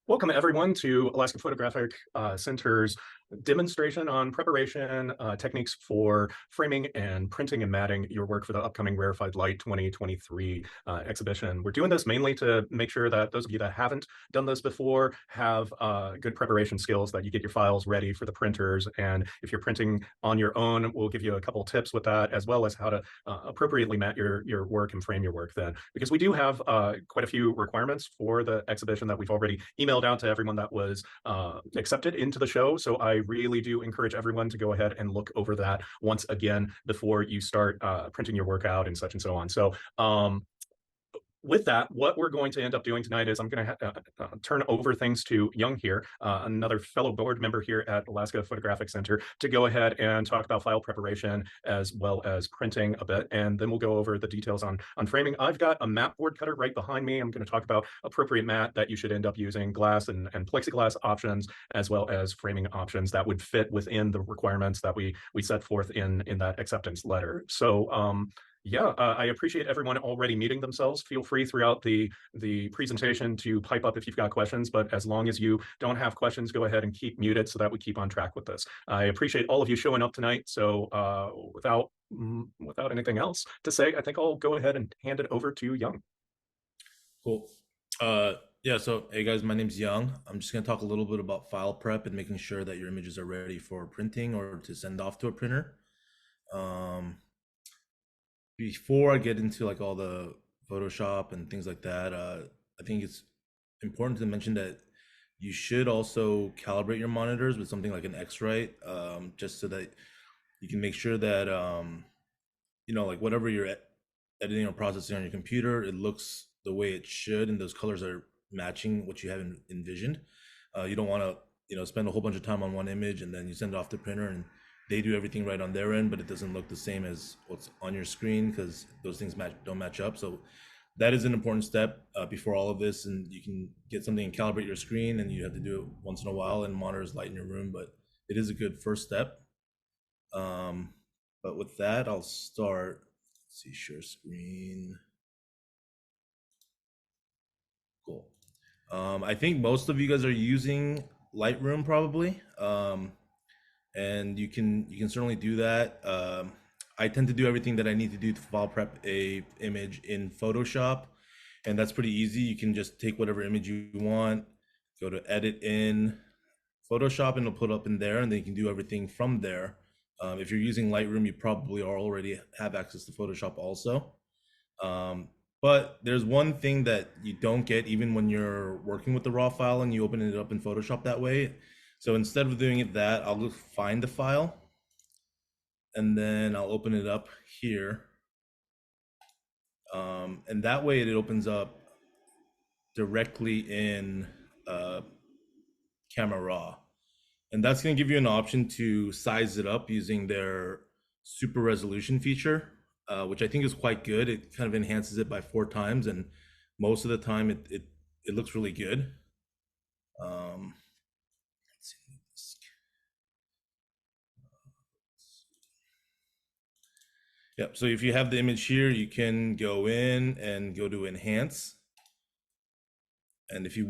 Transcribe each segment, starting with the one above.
Welcome everyone to Alaska Photographic Center's demonstration on preparation techniques for framing and printing and matting your work for the upcoming Rarefied Light 2023 exhibition. We're doing this mainly to make sure that those of you that haven't done this before have good preparation skills, that you get your files ready for the printers. And if you're printing on your own, we'll give you a couple tips with that, as well as how to appropriately mat your work and frame your work then. Because we do have quite a few requirements for the exhibition that we've already emailed out to everyone that was accepted into the show. So I really do encourage everyone to go ahead and look over that once again before you start printing your work out and such and so on. So with that, what we're going to end up doing tonight is I'm going to turn over things to Young here, another fellow board member here at Alaska Photographic Center, to go ahead and talk about file preparation as well as printing a bit, and then we'll go over the details on framing. I've got a mat board cutter right behind me. I'm going to talk about appropriate mat that you should end up using, glass and plexiglass options, as well as framing options that would fit within the requirements that we set forth in that acceptance letter. So yeah, I appreciate everyone already muting themselves. Feel free throughout the presentation to pipe up if you've got questions, but as long as you don't have questions, go ahead and keep muted so that we keep on track with this. I appreciate all of you showing up tonight. So without anything else to say, I think I'll go ahead and hand it over to Young. Cool. Yeah, so hey guys, my name's Young. I'm just gonna talk a little bit about file prep and making sure that your images are ready for printing or to send off to a printer. Before I get into like all the Photoshop and things like that, I think it's important to mention that you should also calibrate your monitors with something like an X-Rite, just so that you can make sure that like whatever you're editing or processing on your computer, it looks the way it should, and those colors are matching what you have envisioned. You don't want to spend a whole bunch of time on one image and then you send it off to printer and they do everything right on their end, but it doesn't look the same as what's on your screen because those things don't match up. So that is an important step before all of this, and you can get something and calibrate your screen, and you have to do it once in a while and monitors light in your room, but it is a good first step. But with that, I'll start. Let's see, share screen. Cool. I think most of you guys are using Lightroom probably. And you can certainly do that. I tend to do everything that I need to do to file prep a image in Photoshop, and that's pretty easy. You can just take whatever image you want, go to edit in Photoshop, and it'll put up in there, and then you can do everything from there. If you're using Lightroom, you probably already have access to Photoshop also. But there's one thing that you don't get even when you're working with the raw file and you open it up in Photoshop that way. So instead of doing it that, I'll go find the file and then I'll open it up here. And that way it opens up directly in Camera Raw. And that's going to give you an option to size it up using their super resolution feature, which I think is quite good. It kind of enhances it by 4 times, and most of the time it looks really good. Yep, so if you have the image here, you can go in and go to enhance. And if you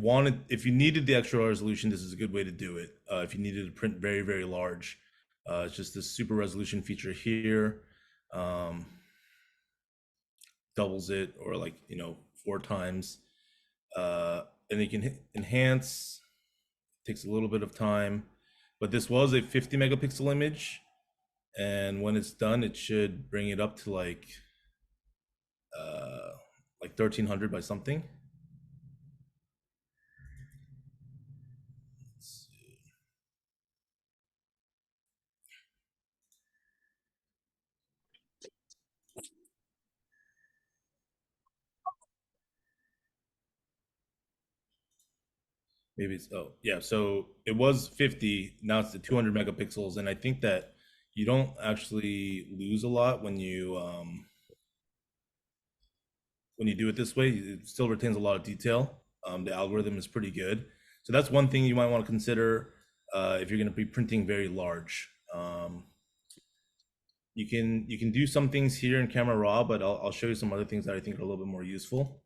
needed the extra resolution, this is a good way to do it. If you needed to print very, very large, it's just this super resolution feature here. Doubles it, or 4 times. And you can hit enhance. It takes a little bit of time, but this was a 50 megapixel image. And when it's done, it should bring it up to like 1300 by something. Let's see. Maybe it's, oh yeah, so it was 50, now it's the 200 megapixels, and I think that you don't actually lose a lot when you do it this way. It still retains a lot of detail. The algorithm is pretty good, so that's one thing you might want to consider if you're going to be printing very large. You can do some things here in Camera Raw, but I'll show you some other things that I think are a little bit more useful.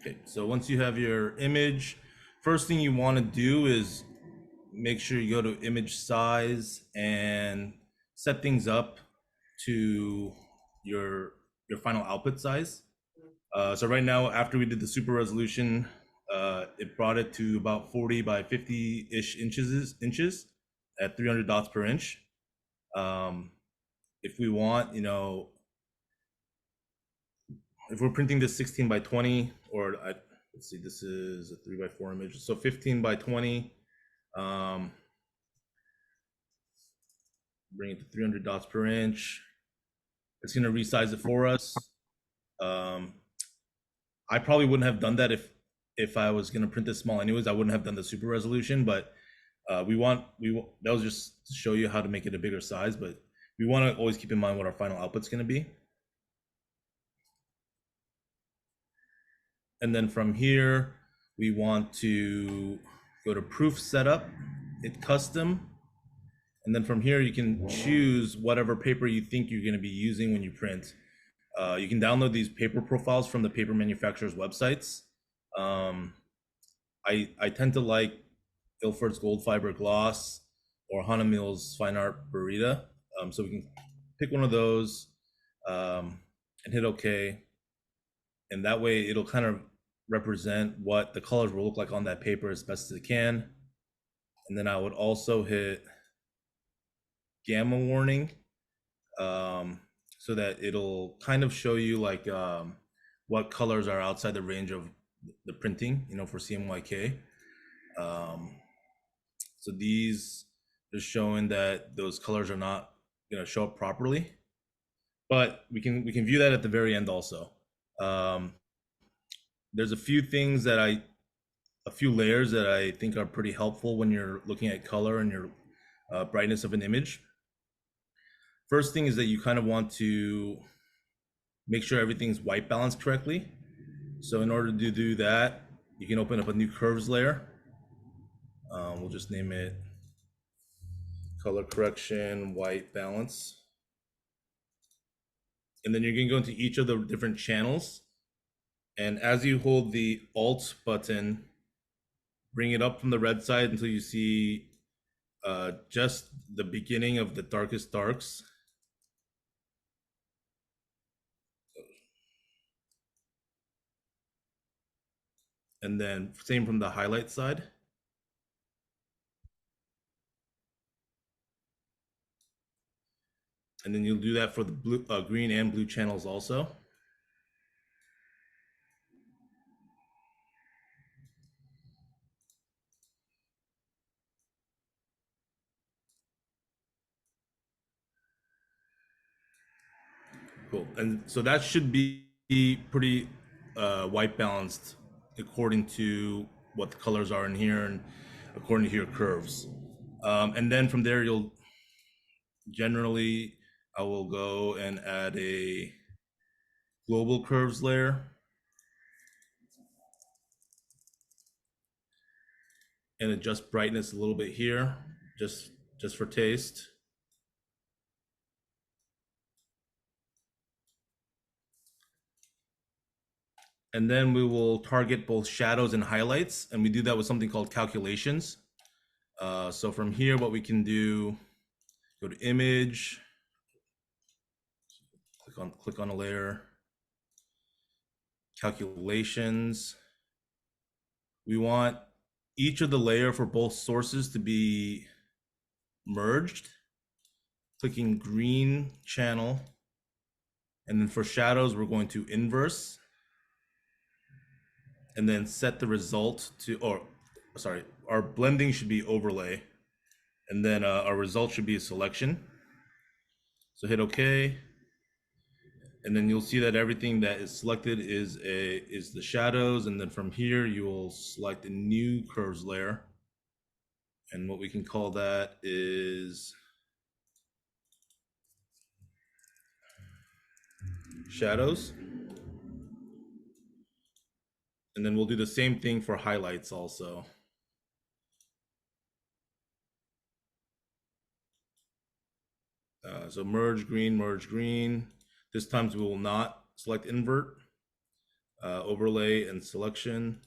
Okay, so once you have your image, first thing you want to do is make sure you go to image size and set things up to your final output size. So right now, after we did the super resolution, it brought it to about 40 by 50-ish inches at 300 dots per inch. If we want, if we're printing this 16 by 20, or let's see, this is a 3 by 4 image, so 15 by 20. Bring it to 300 dots per inch. It's going to resize it for us. I probably wouldn't have done that if I was going to print this small anyways. I wouldn't have done the super resolution, but that was just to show you how to make it a bigger size, but we want to always keep in mind what our final output's going to be. And then from here, we want to go to proof setup, hit custom. And then from here, you can choose whatever paper you think you're going to be using when you print. You can download these paper profiles from the paper manufacturers' websites. I tend to like Ilford's Gold Fiber Gloss or Hanamil's Fine Art Burrita. So we can pick one of those and hit OK. And that way it'll kind of represent what the colors will look like on that paper as best as it can. And then I would also hit gamma warning so that it'll kind of show you like what colors are outside the range of the printing, for CMYK. So these are showing that those colors are not going to show up properly, but we can view that at the very end also. There's a few things a few layers that I think are pretty helpful when you're looking at color and your brightness of an image. First thing is that you kind of want to make sure everything's white balanced correctly. So in order to do that, you can open up a new curves layer. We'll just name it color correction white balance. And then you're going to go into each of the different channels. And as you hold the Alt button, bring it up from the red side until you see just the beginning of the darkest darks. And then same from the highlight side. And then you'll do that for the blue, green and blue channels also. Cool. And so that should be pretty white balanced according to what the colors are in here and according to your curves. And then from there, I will go and add a global curves layer. And adjust brightness a little bit here, just for taste. And then we will target both shadows and highlights, and we do that with something called calculations. So from here, what we can do, go to image, click on a layer, calculations. We want each of the layer for both sources to be merged. Clicking green channel, and then for shadows, we're going to inverse. And then set the result to, our blending should be overlay. And then our result should be a selection. So hit OK. And then you'll see that everything that is selected is the shadows. And then from here, you will select a new curves layer. And what we can call that is shadows. And then we'll do the same thing for highlights also. So merge green, merge green. This time we will not select invert. overlay and selection.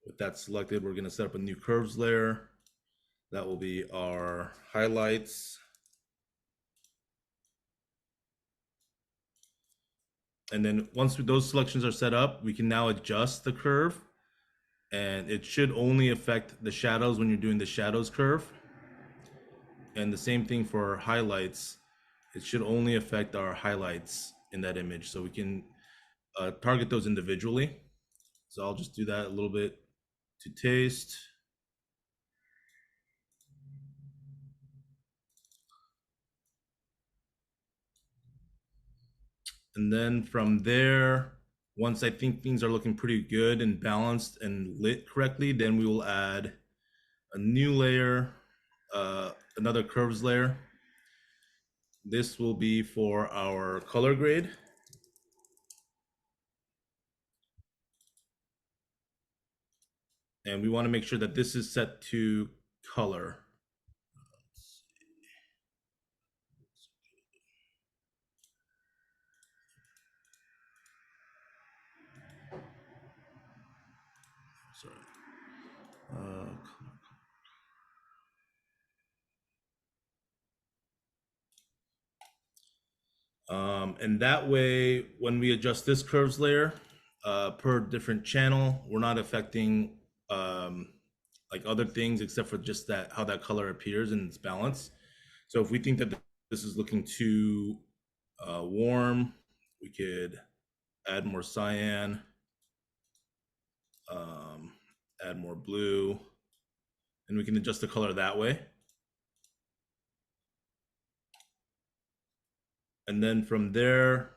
With that selected, we're going to set up a new curves layer. That will be our highlights. And then once those selections are set up, we can now adjust the curve, and it should only affect the shadows when you're doing the shadows curve. And the same thing for highlights. It should only affect our highlights in that image. So we can target those individually. So I'll just do that a little bit to taste. And then from there, once I think things are looking pretty good and balanced and lit correctly, then we will add a new layer, another curves layer. This will be for our color grade. And we want to make sure that this is set to color. Sorry. And that way, when we adjust this curves layer per different channel, we're not affecting like other things except for just that how that color appears in its balance. So if we think that this is looking too warm, we could add more cyan, add more blue, and we can adjust the color that way. And then from there,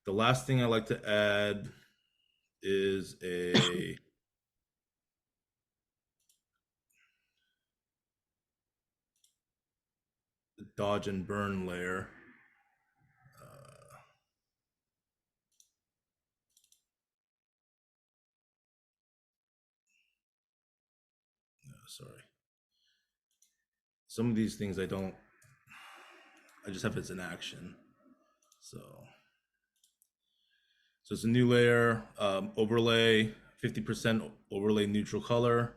the last thing I like to add is a dodge and burn layer. Sorry. Some of these things I just have it's in action. So it's a new layer, overlay, 50% overlay neutral color.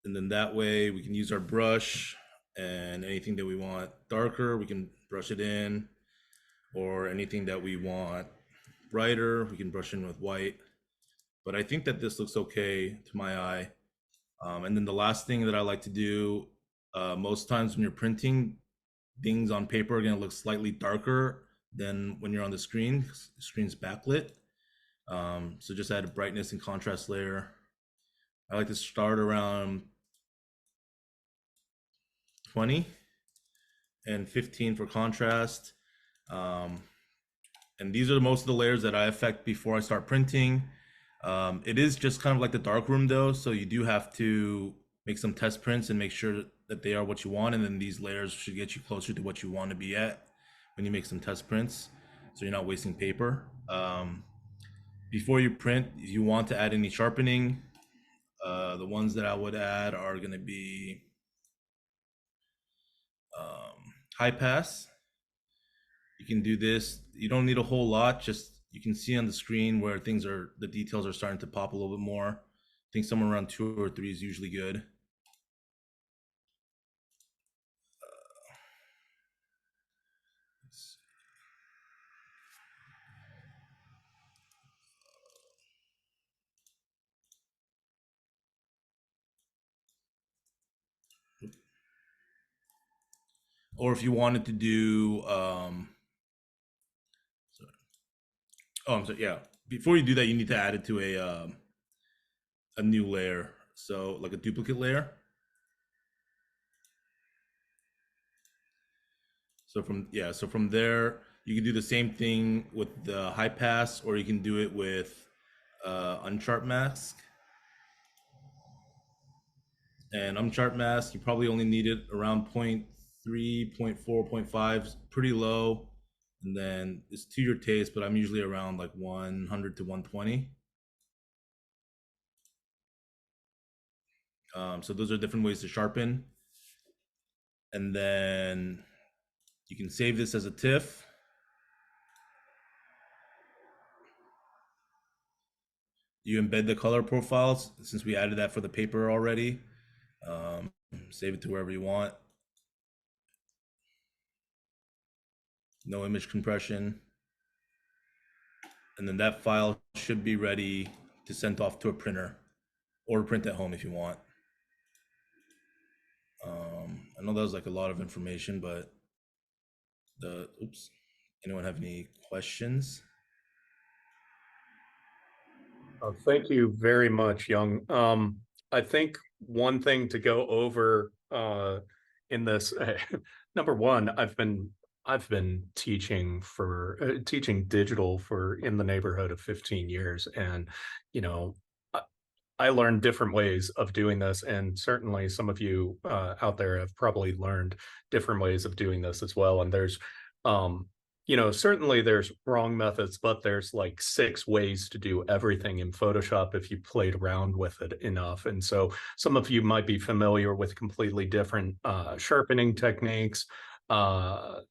And then that way we can use our brush, and anything that we want darker, we can brush it in, or anything that we want brighter, we can brush in with white. But I think that this looks okay to my eye. And then the last thing that I like to do, most times when you're printing, things on paper are going to look slightly darker than when you're on the screen. The screen's backlit. So just add a brightness and contrast layer. I like to start around 20 and 15 for contrast. And these are most of the layers that I affect before I start printing. It is just kind of like the darkroom though, so you do have to make some test prints and make sure that they are what you want, and then these layers should get you closer to what you want to be at when you make some test prints, so you're not wasting paper. Before you print, if you want to add any sharpening, the ones that I would add are going to be high pass. You can do this. You don't need a whole lot. Just you can see on the screen where the details are starting to pop a little bit more. I think somewhere around 2 or 3 is usually good. Or if you wanted to do, sorry. Oh, I'm sorry. Yeah. Before you do that, you need to add it to a new layer. So like a duplicate layer. So from there, you can do the same thing with the high pass, or you can do it with unsharp mask. And unsharp mask, you probably only need it around 0.3, 0.4, 0.5, pretty low. And then it's to your taste, but I'm usually around like 100 to 120. So those are different ways to sharpen. And then You can save this as a TIFF. You embed the color profiles since we added that for the paper already. Save it to wherever you want. No image compression. And then that file should be ready to send off to a printer or print at home if you want. I know that was like a lot of information, but oops. Anyone have any questions? Thank you very much, Young. I think one thing to go over in this, number one, I've been teaching teaching digital for in the neighborhood of 15 years, and you know, I learned different ways of doing this, and certainly some of you out there have probably learned different ways of doing this as well. And there's certainly there's wrong methods, but there's like 6 ways to do everything in Photoshop if you played around with it enough. And so some of you might be familiar with completely different sharpening techniques. The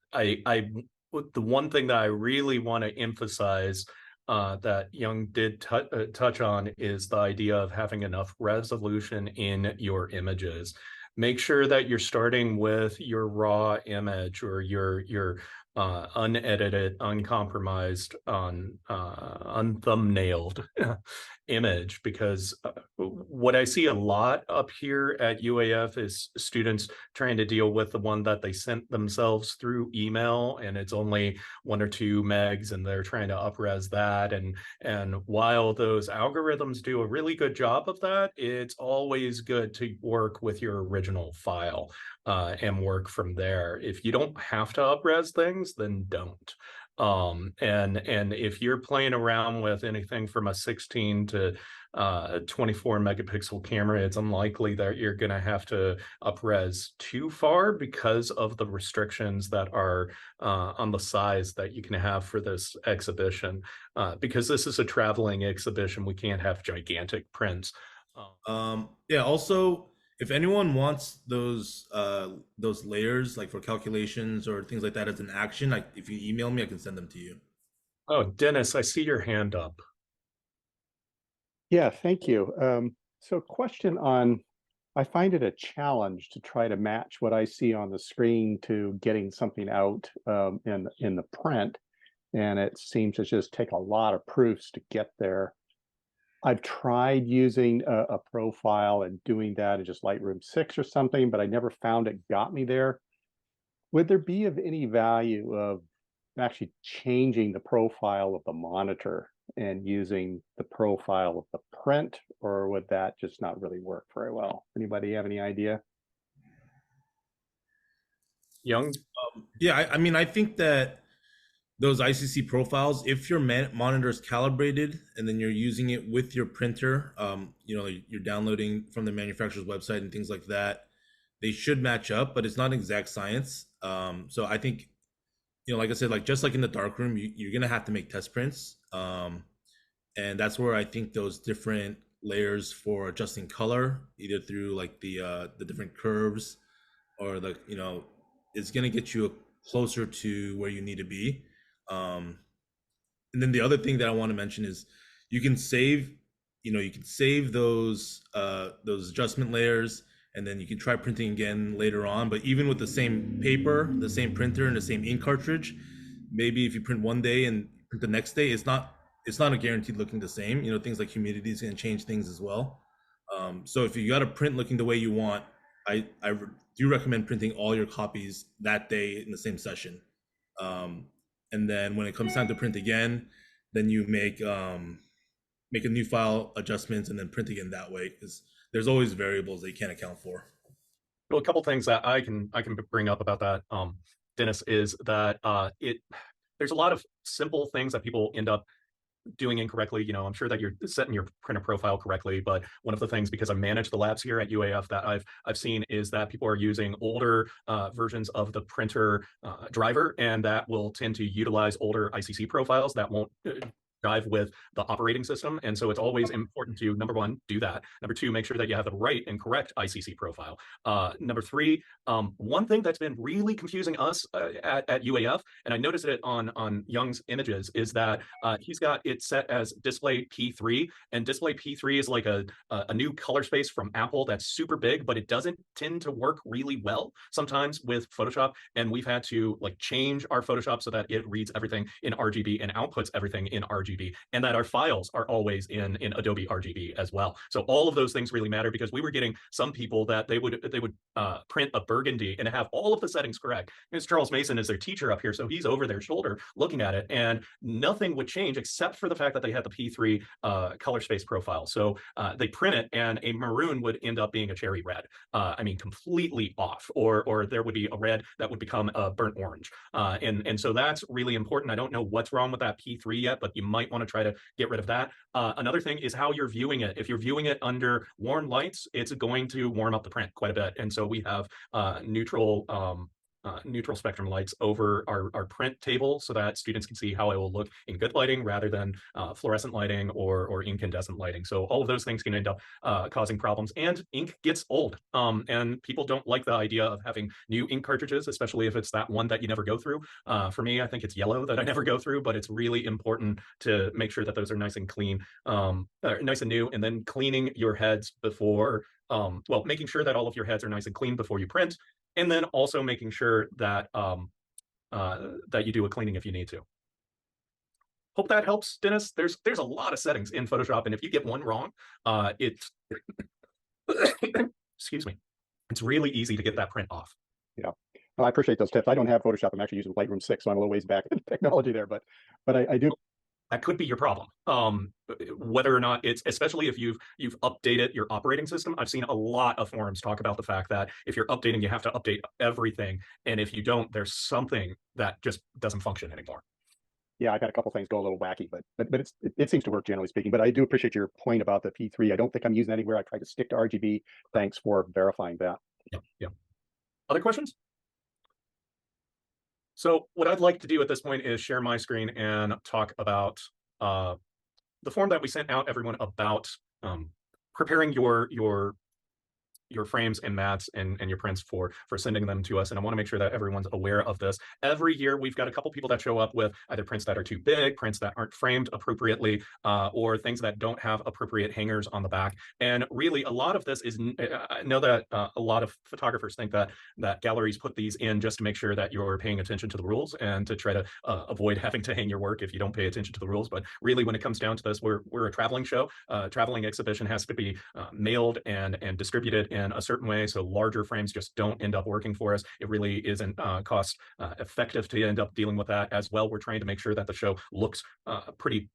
one thing that I really want to emphasize that Young did touch on is the idea of having enough resolution in your images. Make sure that you're starting with your raw image or your unedited, uncompromised, unthumbnailed image, because what I see a lot up here at UAF is students trying to deal with the one that they sent themselves through email, and it's only 1 or 2 megs, and they're trying to upres that. And while those algorithms do a really good job of that, it's always good to work with your original file and work from there. If you don't have to upres things, then don't. And if you're playing around with anything from a 16 to 24 megapixel camera, it's unlikely that you're going to have to upres too far because of the restrictions that are on the size that you can have for this exhibition. Because this is a traveling exhibition, we can't have gigantic prints. Yeah, also, if anyone wants those layers, like for calculations or things like that as an action, like if you email me, I can send them to you. Oh, Dennis, I see your hand up. Yeah, thank you. So question on, I find it a challenge to try to match what I see on the screen to getting something out in the print. And it seems to just take a lot of proofs to get there. I've tried using a profile and doing that in just Lightroom 6 or something, but I never found it got me there. Would there be of any value of actually changing the profile of the monitor and using the profile of the print, or would that just not really work very well? Anybody have any idea? Young? Yeah, I mean, I think that those ICC profiles, if your monitor is calibrated and then you're using it with your printer, you're downloading from the manufacturer's website and things like that, they should match up, but it's not exact science. So I think, like I said, like just like in the darkroom, you're gonna have to make test prints, and that's where I think those different layers for adjusting color, either through like the different curves, or it's gonna get you closer to where you need to be. And then the other thing that I want to mention is you can save those adjustment layers, and then you can try printing again later on. But even with the same paper, the same printer, and the same ink cartridge, maybe if you print one day and print the next day, it's not a guaranteed looking the same. Things like humidity is going to change things as well. So if you got a print looking the way you want, I do recommend printing all your copies that day in the same session. And then when it comes time to print again, then you make a new file adjustments and then print again that way, because there's always variables that you can't account for. Well, a couple things that I can bring up about that, Dennis, is that there's a lot of simple things that people end up doing incorrectly. I'm sure that you're setting your printer profile correctly, but one of the things, because I manage the labs here at UAF, that I've seen is that people are using older versions of the printer driver, and that will tend to utilize older ICC profiles that won't drive with the operating system. And so it's always important to, number one, do that. Number two, make sure that you have the right and correct ICC profile. Number three, one thing that's been really confusing us at UAF, and I noticed it on Young's images, is that he's got it set as display P3, and display P3 is like a new color space from Apple that's super big, but it doesn't tend to work really well sometimes with Photoshop. And we've had to like change our Photoshop so that it reads everything in RGB and outputs everything in RGB, and that our files are always in Adobe RGB as well. So all of those things really matter, because we were getting some people that they would print a burgundy and have all of the settings correct. Because Charles Mason is their teacher up here, so he's over their shoulder looking at it, and nothing would change except for the fact that they had the P3 color space profile. So they print it, and a maroon would end up being a cherry red. I mean, completely off, or there would be a red that would become a burnt orange. And so that's really important. I don't know what's wrong with that P3 yet, but you might want to try to get rid of that. Another thing is how you're viewing it. If you're viewing it under warm lights, it's going to warm up the print quite a bit. And so we have neutral spectrum lights over our print table so that students can see how it will look in good lighting rather than fluorescent lighting or incandescent lighting. So all of those things can end up causing problems, and ink gets old. And people don't like the idea of having new ink cartridges, especially if it's that one that you never go through. For me, I think it's yellow that I never go through, but it's really important to make sure that those are nice and clean, nice and new, and then cleaning your heads before, well, making sure that all of your heads are nice and clean before you print, and then also making sure that that you do a cleaning if you need to. Hope that helps, Dennis. There's a lot of settings in Photoshop, and if you get one wrong, it's excuse me, it's really easy to get that print off. Yeah, well, I appreciate those tips. I don't have Photoshop. I'm actually using Lightroom 6, so I'm a little ways back in technology there, but I do. That could be your problem. Whether or not it's, especially if you've updated your operating system. I've seen a lot of forums talk about the fact that if you're updating, you have to update everything, and if you don't, there's something that just doesn't function anymore. Yeah, I've had a couple things go a little wacky, but it seems to work generally speaking. But I do appreciate your point about the P3. I don't think I'm using it anywhere. I try to stick to RGB. Thanks for verifying that. Yeah. Other questions? So what I'd like to do at this point is share my screen and talk about the form that we sent out everyone about preparing your frames and mats and your prints for sending them to us. And I want to make sure that everyone's aware of this. Every year, we've got a couple people that show up with either prints that are too big, prints that aren't framed appropriately, or things that don't have appropriate hangers on the back. And really, a lot of this is, I know that a lot of photographers think that galleries put these in just to make sure that you're paying attention to the rules and to try to avoid having to hang your work if you don't pay attention to the rules. But really, when it comes down to this, we're a traveling show. Traveling exhibition has to be mailed and distributed in a certain way, so larger frames just don't end up working for us. It really isn't cost effective to end up dealing with that. As well, we're trying to make sure that the show looks pretty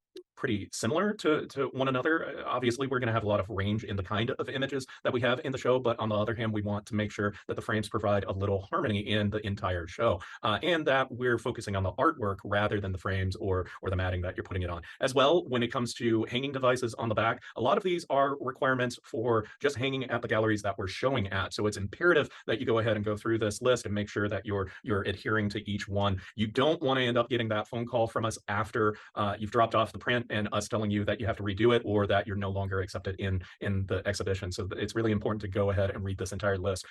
similar to one another. Obviously, we're going to have a lot of range in the kind of images that we have in the show, but on the other hand, we want to make sure that the frames provide a little harmony in the entire show, and that we're focusing on the artwork rather than the frames or the matting that you're putting it on. As well, when it comes to hanging devices on the back, a lot of these are requirements for just hanging at the galleries that we're showing at. So it's imperative that you go ahead and go through this list and make sure that you're adhering to each one. You don't want to end up getting that phone call from us after you've dropped off the print and us telling you that you have to redo it or that you're no longer accepted in the exhibition. So it's really important to go ahead and read this entire list.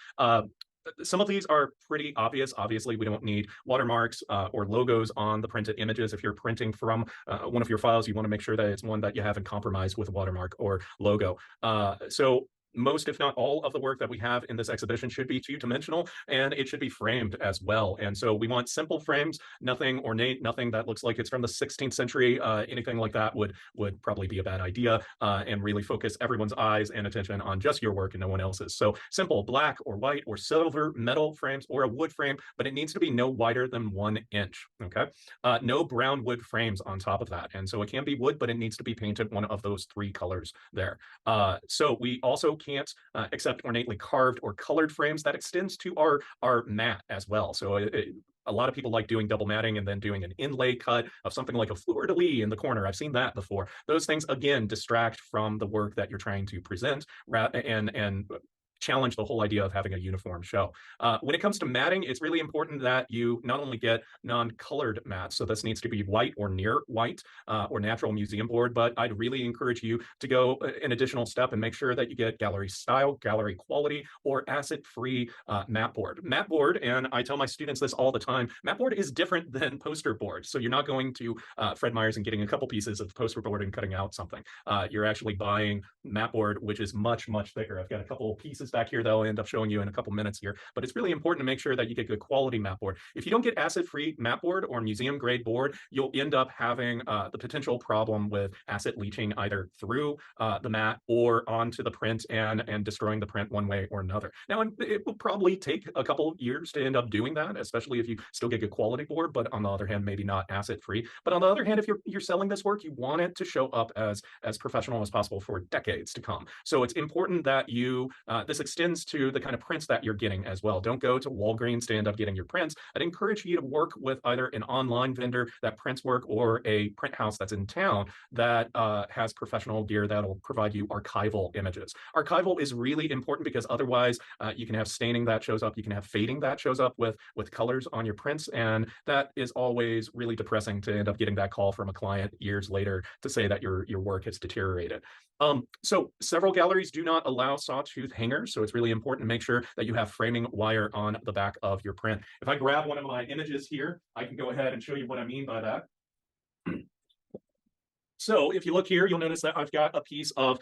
Some of these are pretty obvious. Obviously, we don't need watermarks or logos on the printed images. If you're printing from one of your files, you want to make sure that it's one that you haven't compromised with a watermark or logo. So most, if not all, of the work that we have in this exhibition should be two-dimensional, and it should be framed as well. And so we want simple frames, nothing ornate, nothing that looks like it's from the 16th century. Anything like that would probably be a bad idea, and really focus everyone's eyes and attention on just your work and no one else's. So simple black or white or silver metal frames or a wood frame, but it needs to be no wider than 1 inch, okay? No brown wood frames on top of that. And so it can be wood, but it needs to be painted one of those 3 colors there. So we also can't accept ornately carved or colored frames. That extends to our mat as well. So a lot of people like doing double matting and then doing an inlay cut of something like a fleur-de-lis in the corner. I've seen that before. Those things, again, distract from the work that you're trying to present and challenge the whole idea of having a uniform show. When it comes to matting, it's really important that you not only get non-colored mats, so this needs to be white or near white or natural museum board, but I'd really encourage you to go an additional step and make sure that you get gallery style, gallery quality, or acid-free mat board. Mat board, and I tell my students this all the time, mat board is different than poster board. So you're not going to Fred Meyer's and getting a couple pieces of poster board and cutting out something. You're actually buying mat board, which is much, much thicker. I've got a couple pieces back here that I'll end up showing you in a couple minutes here, but it's really important to make sure that you get good quality mat board. If you don't get acid-free mat board or museum grade board, you'll end up having the potential problem with acid leaching either through the mat or onto the print and destroying the print one way or another. Now, it will probably take a couple of years to end up doing that, especially if you still get good quality board, but on the other hand, maybe not acid-free. But on the other hand, if you're selling this work, you want it to show up as professional as possible for decades to come. So it's important that you, this extends to the kind of prints that you're getting as well. Don't go to Walgreens to end up getting your prints. I'd encourage you to work with either an online vendor that prints work or a print house that's in town that has professional gear that'll provide you archival images. Archival is really important because otherwise you can have staining that shows up, you can have fading that shows up with colors on your prints, and that is always really depressing to end up getting that call from a client years later to say that your work has deteriorated. So several galleries do not allow sawtooth hangers, so it's really important to make sure that you have framing wire on the back of your print. If I grab one of my images here, I can go ahead and show you what I mean by that. So if you look here, you'll notice that I've got a piece of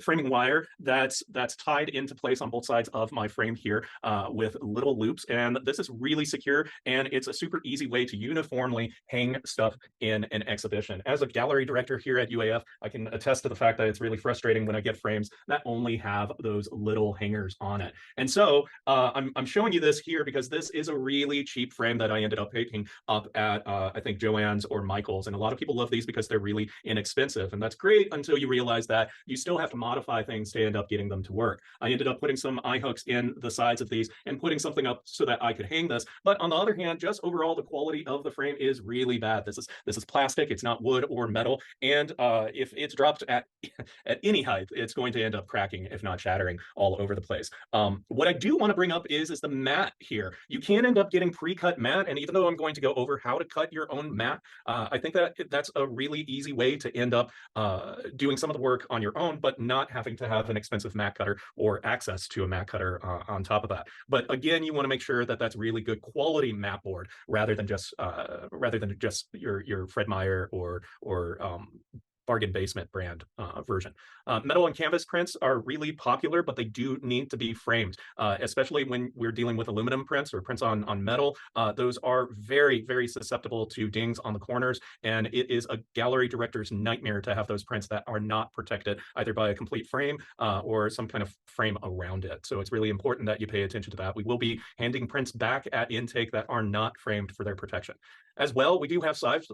framing wire that's tied into place on both sides of my frame here with little loops. And this is really secure, and it's a super easy way to uniformly hang stuff in an exhibition. As a gallery director here at UAF, I can attest to the fact that it's really frustrating when I get frames that only have those little hangers on it. And so I'm showing you this here because this is a really cheap frame that I ended up picking up at, I think, Joann's or Michael's. And a lot of people love these because they're really inexpensive, and that's great until you realize that you still have to modify things to end up getting them to work. I ended up putting some eye hooks in the sides of these and putting something up so that I could hang this, but on the other hand, just overall the quality of the frame is really bad. This is plastic, it's not wood or metal, and if it's dropped at any height, it's going to end up cracking, if not shattering, all over the place. What I do want to bring up is the mat here. You can end up getting pre-cut mat, and even though I'm going to go over how to cut your own mat, I think that that's a really easy way to end up doing some of the work on your own, but not having to have an expensive mat cutter or access to a mat cutter on top of that. But again, you want to make sure that that's really good quality mat board rather than just your Fred Meyer or bargain basement brand version. Metal and canvas prints are really popular, but they do need to be framed, especially when we're dealing with aluminum prints or prints on metal. Those are very, very susceptible to dings on the corners, and it is a gallery director's nightmare to have those prints that are not protected either by a complete frame or some kind of frame around it. So it's really important that you pay attention to that. We will be handing prints back at intake that are not framed for their protection. As well, we do have size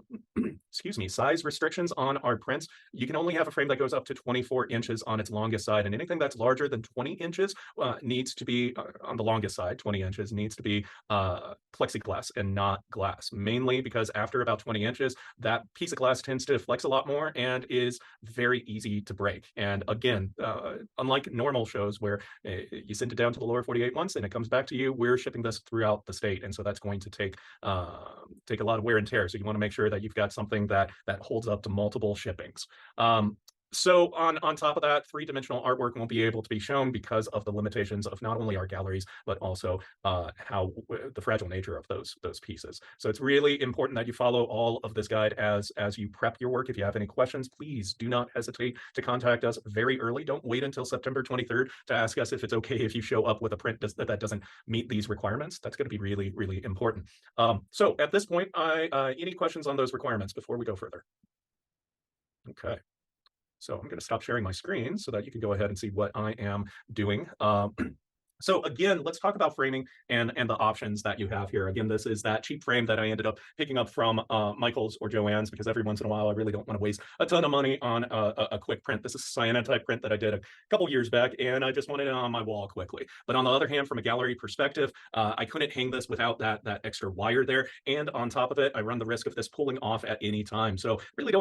restrictions on our prints. You can only have a frame that goes up to 24 inches on its longest side, and anything that's larger than 20 inches needs to be, on the longest side, 20 inches, needs to be plexiglass and not glass, mainly because after about 20 inches, that piece of glass tends to flex a lot more and is very easy to break. And again, unlike normal shows where you send it down to the lower 48 once and it comes back to you, we're shipping this throughout the state, and so that's going to take a lot of wear and tear. So you want to make sure that you've got something that holds up to multiple shippings. So on top of that, three-dimensional artwork won't be able to be shown because of the limitations of not only our galleries, but also how the fragile nature of those pieces. So it's really important that you follow all of this guide as you prep your work. If you have any questions, please do not hesitate to contact us very early. Don't wait until September 23rd to ask us if it's okay if you show up with a print that doesn't meet these requirements. That's going to be really, really important. So at this point, any questions on those requirements before we go further? Okay. So I'm going to stop sharing my screen so that you can go ahead and see what I am doing. So again, let's talk about framing and the options that you have here. Again, this is that cheap frame that I ended up picking up from Michael's or Joann's, because every once in a while I really don't want to waste a ton of money on a quick print. This is a cyanotype print that I did a couple years back, and I just wanted it on my wall quickly. But on the other hand, from a gallery perspective, I couldn't hang this without that extra wire there. And on top of it, I run the risk of this pulling off at any time. So I really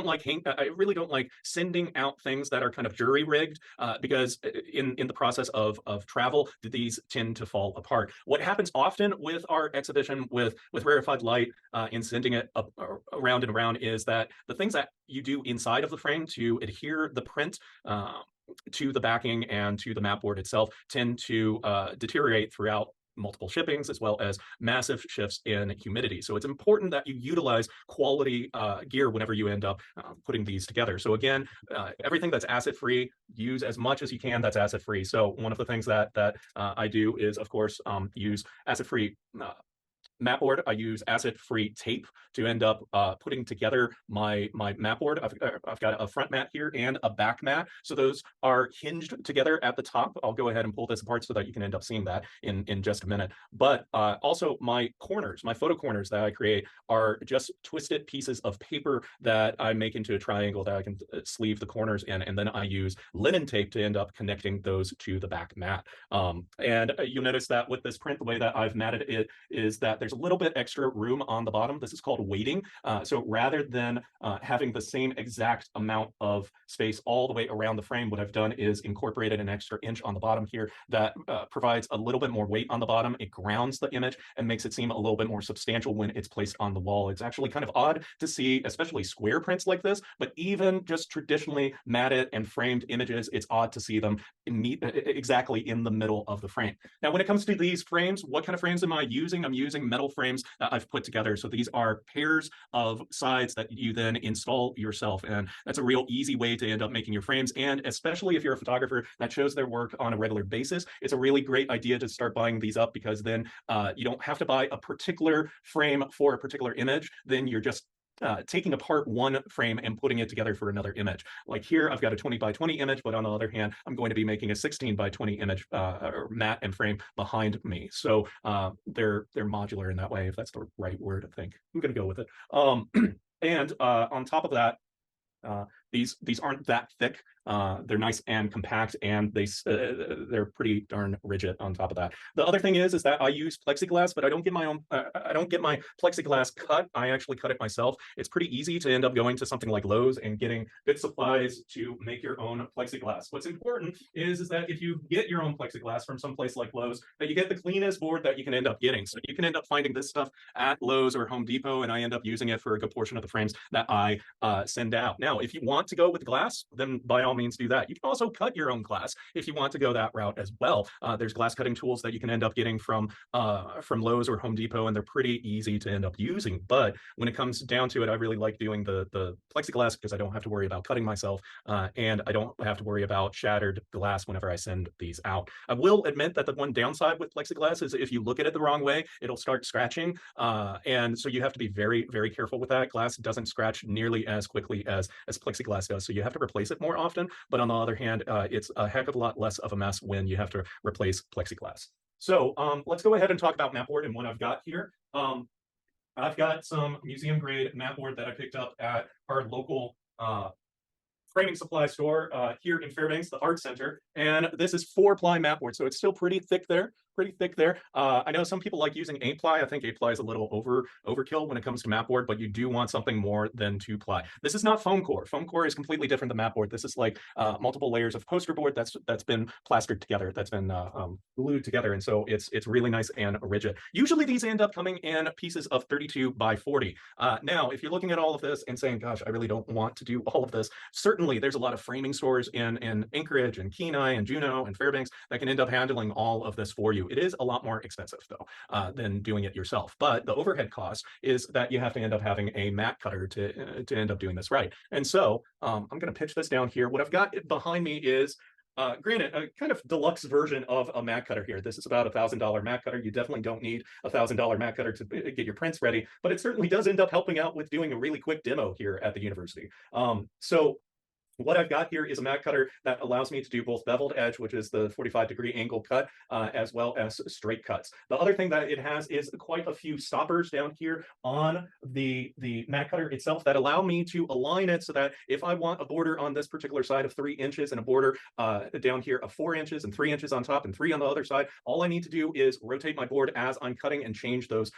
don't like sending out things that are kind of jury rigged, because in the process of travel, these tend to fall apart. What happens often with our exhibition with Rarefied Light in sending it up, around and around, is that the things that you do inside of the frame to adhere the print to the backing and to the mat board itself tend to deteriorate throughout multiple shippings, as well as massive shifts in humidity. So it's important that you utilize quality gear whenever you end up putting these together. So again, everything that's acid-free, use as much as you can that's acid-free. So one of the things that I do is, of course, use acid-free mat board. I use acid-free tape to end up putting together my mat board. I've got a front mat here and a back mat. So those are hinged together at the top. I'll go ahead and pull this apart so that you can end up seeing that in just a minute. But also my corners, my photo corners that I create are just twisted pieces of paper that I make into a triangle that I can sleeve the corners in. And then I use linen tape to end up connecting those to the back mat. And you'll notice that with this print, the way that I've matted it is that there's a little bit extra room on the bottom. This is called weighting. So rather than having the same exact amount of space all the way around the frame, what I've done is incorporated an extra inch on the bottom here that provides a little bit more weight on the bottom. It grounds the image and makes it seem a little bit more substantial when it's placed on the wall. It's actually kind of odd to see, especially square prints like this, but even just traditionally matted and framed images, it's odd to see them exactly in the middle of the frame. Now, when it comes to these frames, what kind of frames am I using? I'm using metal frames that I've put together. So these are pairs of sides that you then install yourself. And that's a real easy way to end up making your frames. And especially if you're a photographer that shows their work on a regular basis, it's a really great idea to start buying these up, because then you don't have to buy a particular frame for a particular image. Then you're just taking apart one frame and putting it together for another image. Like here, I've got a 20 by 20 image, but on the other hand, I'm going to be making a 16 by 20 image or mat and frame behind me. So they're modular in that way, if that's the right word, I think. I'm going to go with it. And on top of that, these aren't that thick. They're nice and compact, and they're pretty darn rigid on top of that. The other thing is that I use plexiglass, but I don't get my own. I don't get my plexiglass cut. I actually cut it myself. It's pretty easy to end up going to something like Lowe's and getting good supplies to make your own plexiglass. What's important is that if you get your own plexiglass from someplace like Lowe's, that you get the cleanest board that you can end up getting. So you can end up finding this stuff at Lowe's or Home Depot, and I end up using it for a good portion of the frames that I send out. Now, if you want to go with glass, then by all means do that. You can also cut your own glass if you want to go that route as well. There's glass cutting tools that you can end up getting from Lowe's or Home Depot, and they're pretty easy to end up using. But when it comes down to it, I really like doing the plexiglass because I don't have to worry about cutting myself, and I don't have to worry about shattered glass whenever I send these out. I will admit that the one downside with plexiglass is if you look at it the wrong way, it'll start scratching, and so you have to be very, very careful with that. Glass doesn't scratch nearly as quickly as plexiglass does, so you have to replace it more often. But on the other hand, it's a heck of a lot less of a mess when you have to replace plexiglass. So let's go ahead and talk about mat board and what I've got here. I've got some museum grade mat board that I picked up at our local framing supply store here in Fairbanks, the Art Center. And this is 4-ply mat board, so it's still pretty thick there. I know some people like using 8-ply. I think 8-ply is a little overkill when it comes to mat board, but you do want something more than 2-ply. This is not foam core. Foam core is completely different than mat board. This is like multiple layers of poster board that's been plastered together, that's been glued together, and so it's really nice and rigid. Usually these end up coming in pieces of 32 by 40. Now, if you're looking at all of this and saying, "Gosh, I really don't want to do all of this," certainly there's a lot of framing stores in Anchorage and Kenai and Juneau and Fairbanks that can end up handling all of this for you. It is a lot more expensive though than doing it yourself, but the overhead cost is that you have to end up having a mat cutter to end up doing this right. And so I'm going to pitch this down here. What I've got behind me is granted, a kind of deluxe version of a mat cutter here. This is about $1,000 mat cutter. You definitely don't need a $1,000 mat cutter to get your prints ready, but it certainly does end up helping out with doing a really quick demo here at the university. So what I've got here is a mat cutter that allows me to do both beveled edge, which is the 45-degree angle cut, as well as straight cuts. The other thing that it has is quite a few stoppers down here on the mat cutter itself that allow me to align it so that if I want a border on this particular side of 3 inches and a border down here of 4 inches and 3 inches on top and 3 on the other side, all I need to do is rotate my board as I'm cutting and change those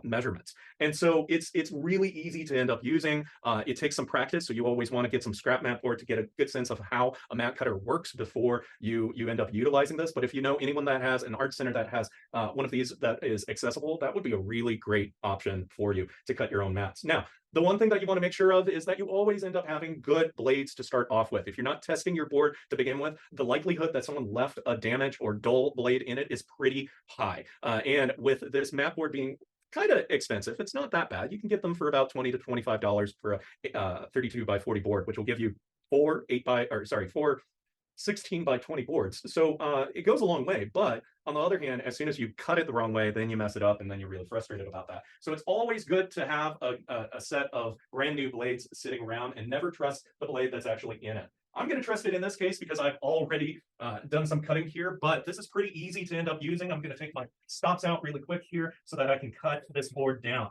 measurements. And so it's really easy to end up using. It takes some practice, so you always want to get some scrap mat board to get a good sense of how a mat cutter works before you end up utilizing this. But if you know anyone that has an art center that has one of these that is accessible, that would be a really great option for you to cut your own mats. Now, the one thing that you want to make sure of is that you always end up having good blades to start off with. If you're not testing your board to begin with, the likelihood that someone left a damaged or dull blade in it is pretty high. And with this mat board being kind of expensive, it's not that bad. You can get them for about $20 to $25 for a 32 by 40 board, which will give you four 16 by 20 boards. So it goes a long way. But on the other hand, as soon as you cut it the wrong way, then you mess it up and then you're really frustrated about that. So it's always good to have a set of brand new blades sitting around and never trust the blade that's actually in it. I'm going to trust it in this case because I've already done some cutting here, but this is pretty easy to end up using. I'm going to take my stops out really quick here so that I can cut this board down.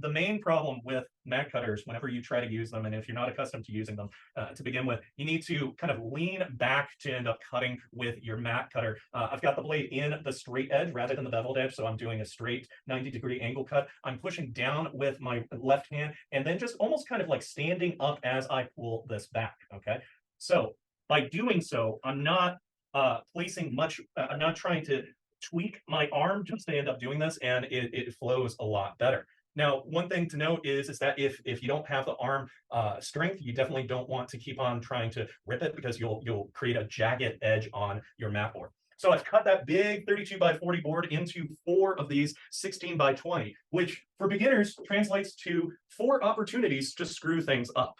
The main problem with mat cutters, whenever you try to use them, and if you're not accustomed to using them to begin with, you need to kind of lean back to end up cutting with your mat cutter. I've got the blade in the straight edge rather than the beveled edge, so I'm doing a straight 90-degree angle cut. I'm pushing down with my left hand and then just almost kind of like standing up as I pull this back, okay? So by doing so, I'm not placing much, I'm not trying to tweak my arm just to end up doing this, and it flows a lot better. Now, one thing to note is that if you don't have the arm strength, you definitely don't want to keep on trying to rip it because you'll create a jagged edge on your mat board. So I've cut that big 32 by 40 board into 4 of these 16 by 20, which for beginners translates to 4 opportunities to screw things up.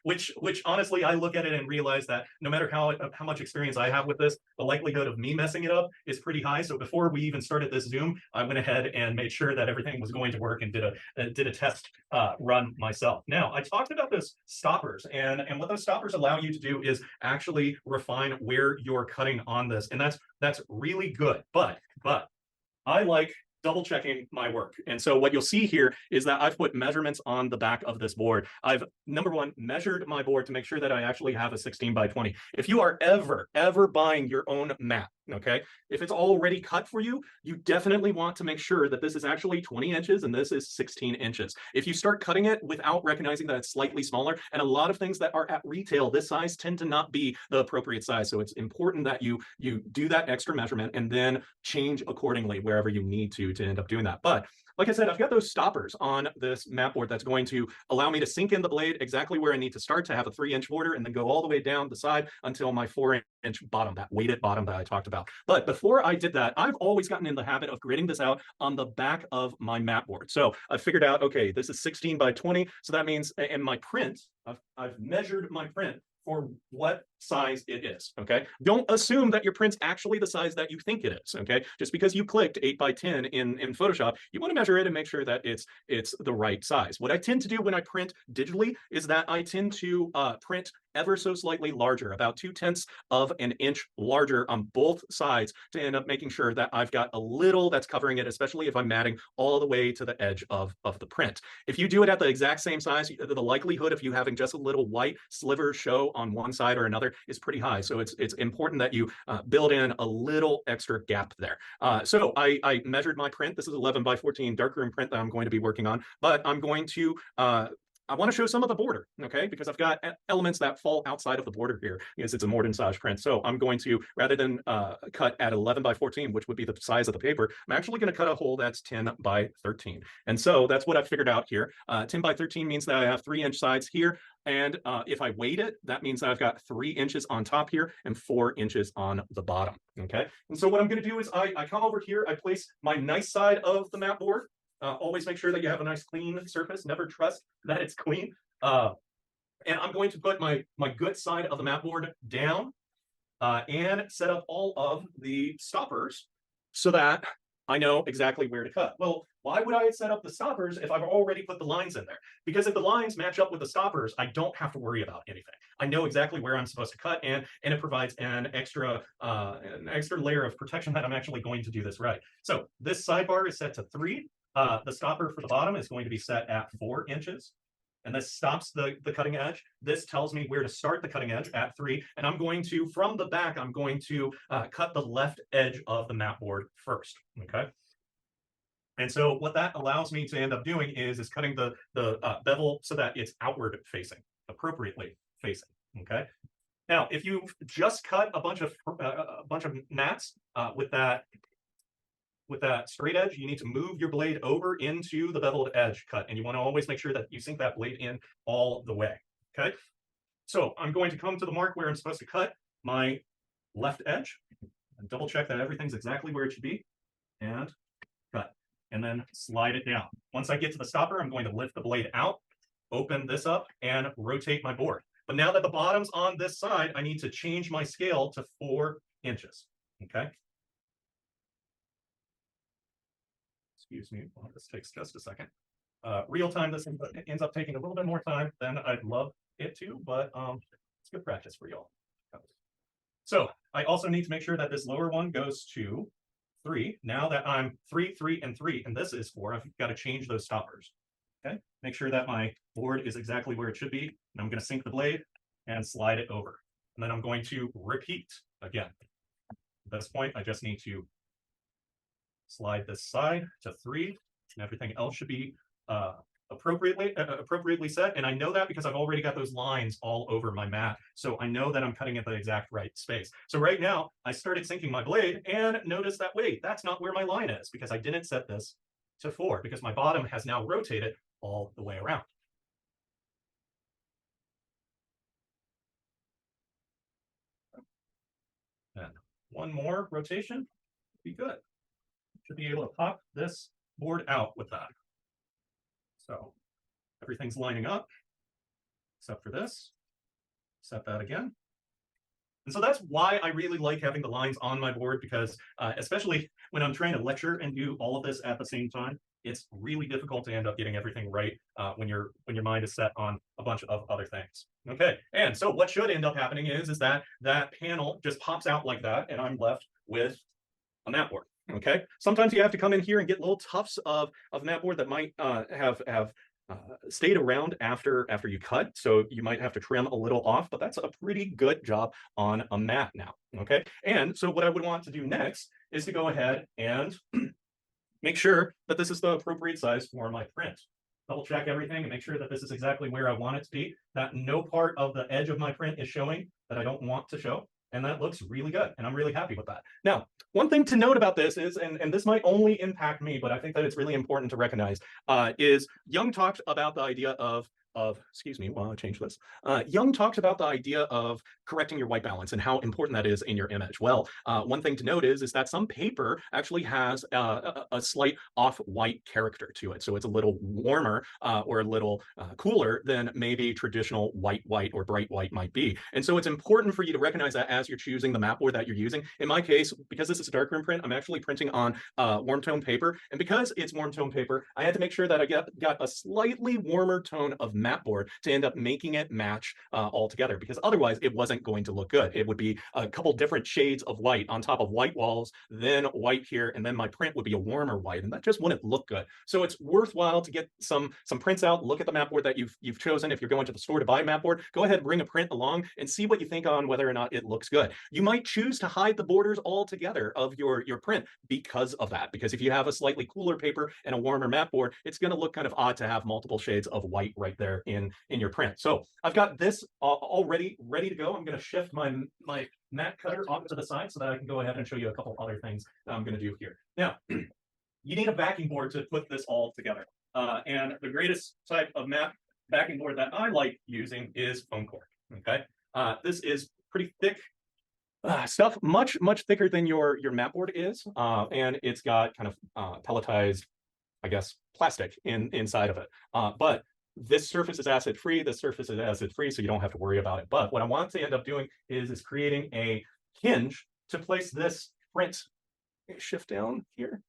Which honestly, I look at it and realize that no matter how much experience I have with this, the likelihood of me messing it up is pretty high. So before we even started this Zoom, I went ahead and made sure that everything was going to work and did a test run myself. Now, I talked about those stoppers, and what those stoppers allow you to do is actually refine where you're cutting on this, and that's really good. But I like double checking my work. And so what you'll see here is that I've put measurements on the back of this board. I've, number one, measured my board to make sure that I actually have a 16 by 20. If you are ever buying your own mat, okay, if it's already cut for you, you definitely want to make sure that this is actually 20 inches and this is 16 inches. If you start cutting it without recognizing that it's slightly smaller, and a lot of things that are at retail this size tend to not be the appropriate size. So it's important that you do that extra measurement and then change accordingly wherever you need to end up doing that. But like I said, I've got those stoppers on this mat board that's going to allow me to sink in the blade exactly where I need to start to have a 3-inch border and then go all the way down the side until my 4-inch bottom, that weighted bottom that I talked about. But before I did that, I've always gotten in the habit of gridding this out on the back of my mat board. So I figured out, okay, this is 16 by 20. So that means, and my print, I've measured my print for what size it is, okay? Don't assume that your print's actually the size that you think it is, okay? Just because you clicked 8 by 10 in Photoshop, you want to measure it and make sure that it's the right size. What I tend to do when I print digitally is that I tend to print ever so slightly larger, about 0.2 of an inch larger on both sides to end up making sure that I've got a little that's covering it, especially if I'm matting all the way to the edge of the print. If you do it at the exact same size, the likelihood of you having just a little white sliver show on one side or another is pretty high. So it's important that you build in a little extra gap there. So I measured my print. This is 11 by 14 darkroom print that I'm going to be working on, but I'm going to I want to show some of the border, okay? Because I've got elements that fall outside of the border here because it's a Mordensage print. So I'm going to, rather than cut at 11 by 14, which would be the size of the paper, I'm actually going to cut a hole that's 10 by 13. And so that's what I've figured out here. 10 by 13 means that I have 3-inch sides here. And if I weight it, that means that I've got 3 inches on top here and 4 inches on the bottom, okay? And so what I'm going to do is I come over here, I place my nice side of the mat board. Always make sure that you have a nice clean surface. Never trust that it's clean. And I'm going to put my good side of the mat board down and set up all of the stoppers so that I know exactly where to cut. Well, why would I set up the stoppers if I've already put the lines in there? Because if the lines match up with the stoppers, I don't have to worry about anything. I know exactly where I'm supposed to cut, and it provides an extra layer of protection that I'm actually going to do this right. So this sidebar is set to 3. The stopper for the bottom is going to be set at 4 inches. And this stops the cutting edge. This tells me where to start the cutting edge at 3. And I'm going to, from the back, I'm going to cut the left edge of the mat board first, okay? And so what that allows me to end up doing is cutting the bevel so that it's outward facing, appropriately facing, okay? Now, if you've just cut a bunch of mats with that straight edge, you need to move your blade over into the beveled edge cut, and you want to always make sure that you sink that blade in all the way, okay? So I'm going to come to the mark where I'm supposed to cut my left edge and double check that everything's exactly where it should be, and cut, and then slide it down. Once I get to the stopper, I'm going to lift the blade out, open this up, and rotate my board. But now that the bottom's on this side, I need to change my scale to 4 inches, okay? Excuse me, well, this takes just a second. Real time, this ends up taking a little bit more time than I'd love it to, but it's good practice for y'all. So I also need to make sure that this lower one goes to 3. Now that I'm 3, 3, and 3, and this is 4, I've got to change those stoppers. Okay, make sure that my board is exactly where it should be. And I'm going to sink the blade and slide it over. And then I'm going to repeat again. At this point, I just need to slide this side to 3, and everything else should be appropriately set. And I know that because I've already got those lines all over my mat, so I know that I'm cutting at the exact right space. So right now I started sinking my blade and notice that, wait, that's not where my line is, because I didn't set this to 4, because my bottom has now rotated all the way around. And one more rotation would be good. Should be able to pop this board out with that. So everything's lining up except for this. Set that again. And so that's why I really like having the lines on my board, because especially when I'm trying to lecture and do all of this at the same time, it's really difficult to end up getting everything right when your mind is set on a bunch of other things. Okay, and so what should end up happening is that panel just pops out like that, and I'm left with a mat board. Okay, sometimes you have to come in here and get little tufts of mat board that might have stayed around after you cut, so you might have to trim a little off, but that's a pretty good job on a mat now. Okay, and so what I would want to do next is to go ahead and make sure that this is the appropriate size for my print. Double check everything and make sure that this is exactly where I want it to be, that no part of the edge of my print is showing that I don't want to show. And that looks really good, and I'm really happy with that. Now, one thing to note about this is, and this might only impact me, but I think that it's really important to recognize, is Young talked about the idea of excuse me, while I change this. Young talks about the idea of correcting your white balance and how important that is in your image. Well, one thing to note is that some paper actually has a slight off-white character to it. So it's a little warmer or a little cooler than maybe traditional white or bright white might be. And so it's important for you to recognize that as you're choosing the mat board that you're using. In my case, because this is a darkroom print, I'm actually printing on warm tone paper. And because it's warm tone paper, I had to make sure that I got a slightly warmer tone of mat board to end up making it match all together, because otherwise it wasn't going to look good. It would be a couple different shades of white on top of white walls, then white here, and then my print would be a warmer white, and that just wouldn't look good. So it's worthwhile to get some prints out, look at the mat board that you've chosen. If you're going to the store to buy a mat board, go ahead and bring a print along and see what you think on whether or not it looks good. You might choose to hide the borders altogether of your print because of that, because if you have a slightly cooler paper and a warmer mat board, it's going to look kind of odd to have multiple shades of white right there in your print. So I've got this already ready to go. I'm going to shift my mat cutter off to the side so that I can go ahead and show you a couple other things that I'm going to do here. Now, you need a backing board to put this all together. And the greatest type of backing board that I like using is foam core. Okay, this is pretty thick stuff, much thicker than your mat board is, and it's got kind of pelletized, I guess, plastic inside of it. But this surface is acid free, this surface is acid free, so you don't have to worry about it. But what I want to end up doing is creating a hinge to place this print. Shift down here.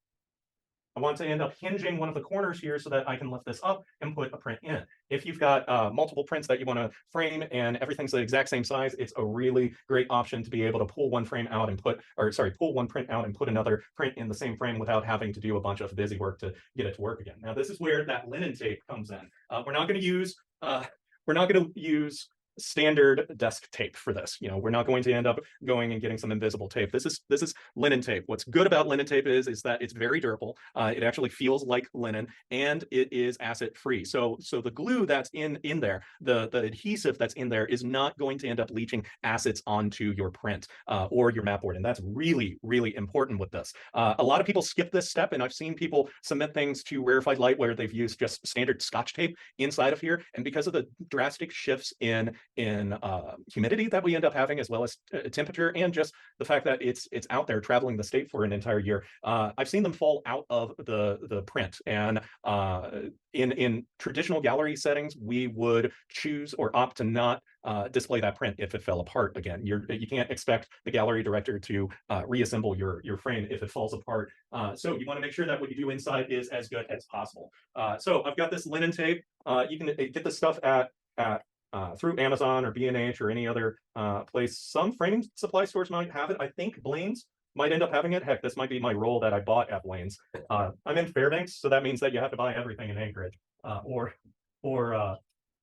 I want to end up hinging one of the corners here so that I can lift this up and put a print in. If you've got multiple prints that you want to frame and everything's the exact same size, it's a really great option to be able to pull one frame out and pull one print out and put another print in the same frame without having to do a bunch of busy work to get it to work again. Now, this is where that linen tape comes in. We're not going to use standard desk tape for this. We're not going to end up going and getting some invisible tape. This is linen tape. What's good about linen tape is that it's very durable. It actually feels like linen, and it is acid free. So the glue that's in there, the adhesive that's in there, is not going to end up leaching acids onto your print or your map board, and that's really, really important with this. A lot of people skip this step, and I've seen people submit things to Rarefied Light where they've used just standard Scotch tape inside of here, and because of the drastic shifts in humidity that we end up having, as well as temperature, and just the fact that it's out there traveling the state for an entire year, I've seen them fall out of the print. And in traditional gallery settings, we would choose or opt to not display that print if it fell apart again. You can't expect the gallery director to reassemble your frame if it falls apart. So you want to make sure that what you do inside is as good as possible. So I've got this linen tape. You can get this stuff through Amazon or B&H or any other place. Some framing supply stores might have it. I think Blaine's might end up having it. Heck, this might be my roll that I bought at Blaine's. I'm in Fairbanks, so that means that you have to buy everything in Anchorage or